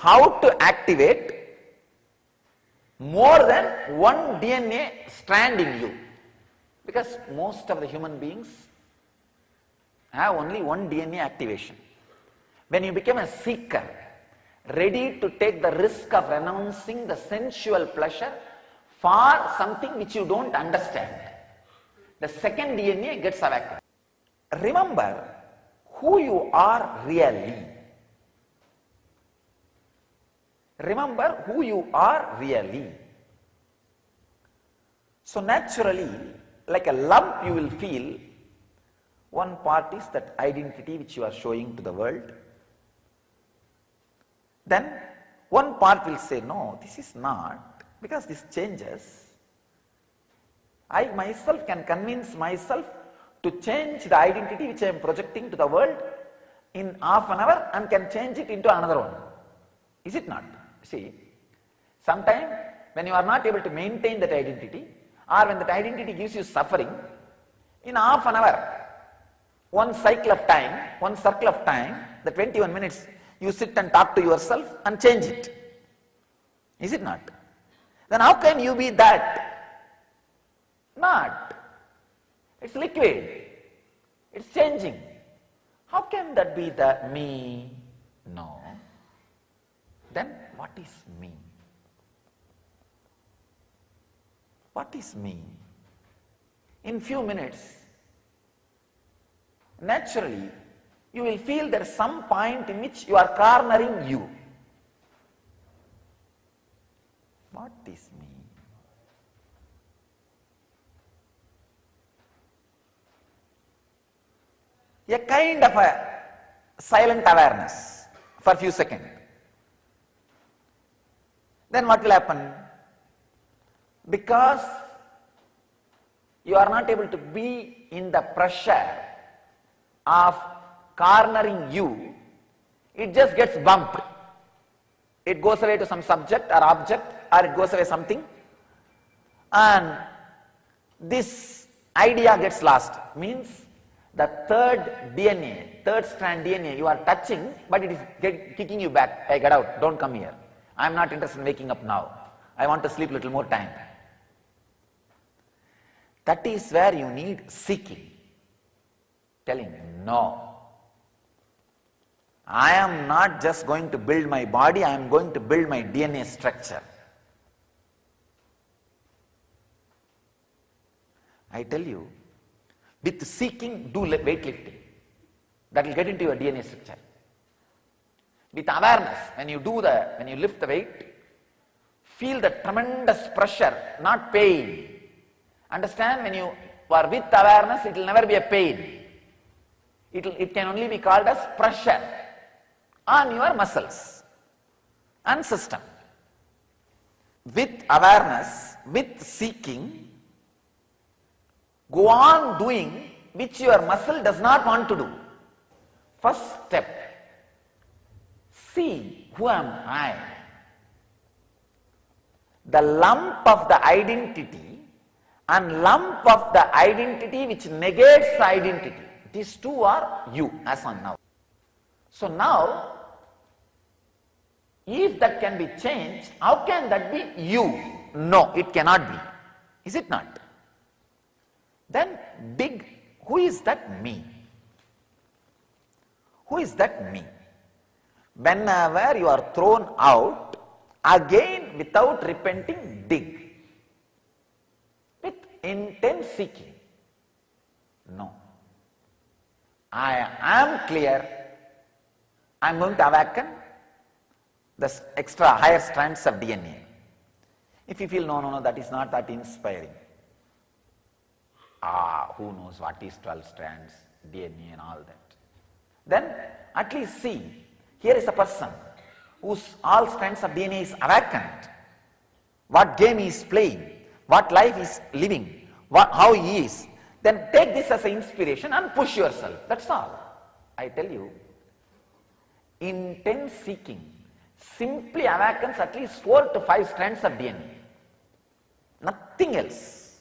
how to activate more than one DNA strand in you. Because most of the human beings have only one DNA activation. When you become a seeker, ready to take the risk of renouncing the sensual pleasure for something which you don't understand, the second DNA gets awakened. Remember who you are really. Remember who you are really. So naturally, like a lump, you will feel one part is that identity which you are showing to the world. Then one part will say, no, this is not, because this changes. I myself can convince myself to change the identity which I am projecting to the world in half an hour and can change it into another one. Is it not? See, sometimes when you are not able to maintain that identity, or when that identity gives you suffering, in half an hour, one cycle of time, one circle of time, the 21 minutes, you sit and talk to yourself and change it. Is it not? Then how can you be that? Not. It's liquid. It's changing. How can that be the me? No. Then what is me? What is me? In few minutes, naturally, you will feel there is some point in which you are cornering you. What is me? A kind of a silent awareness for a few seconds. Then what will happen? Because you are not able to be in the pressure of cornering you, it just gets bumped. It goes away to some subject or object, or it goes away something, and this idea gets lost. Means the third DNA, third strand DNA you are touching, but it is kicking you back. Hey, get out, don't come here. I am not interested in waking up now. I want to sleep a little more time. That is where you need seeking. Telling, no. I am not just going to build my body, I am going to build my DNA structure. I tell you, with seeking, do weightlifting. That will get into your DNA structure. With awareness, when you lift the weight, feel the tremendous pressure, not pain. Understand, when you are with awareness, it will never be a pain. It can only be called as pressure on your muscles and system. With awareness, with seeking, go on doing which your muscle does not want to do. First step, see who am I. The lump of the identity and lump of the identity which negates the identity. These two are you as on now. So now, if that can be changed, how can that be you? No, it cannot be. Is it not? Then dig, who is that me? Who is that me? Whenever you are thrown out, again without repenting, dig. With intense seeking. No. I am clear. I am going to awaken the extra higher strands of DNA. If you feel, no, that is not that inspiring. Who knows what is 12 strands, DNA and all that. Then at least see, here is a person whose all strands of DNA is awakened. What game he is playing, what life he is living, how he is. Then take this as an inspiration and push yourself. That's all. I tell you, intense seeking simply awakens at least 4 to 5 strands of DNA. Nothing else.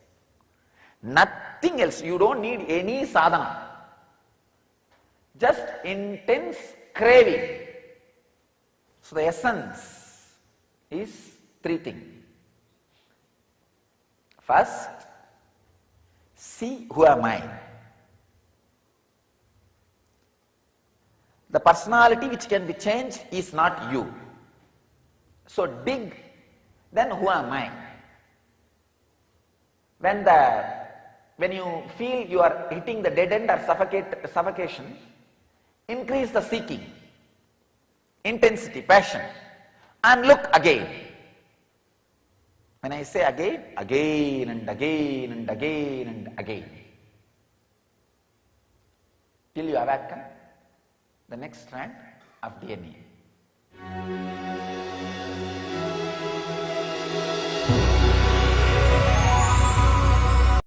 Nothing else. You don't need any sadhana. Just intense craving. So the essence is three things. First, see who am I. The personality which can be changed is not you. So dig, then who am I? When you feel you are hitting the dead end or suffocation, increase the seeking, intensity, passion, and look again. When I say again, again and again and again and again, till you awaken the next strand of DNA.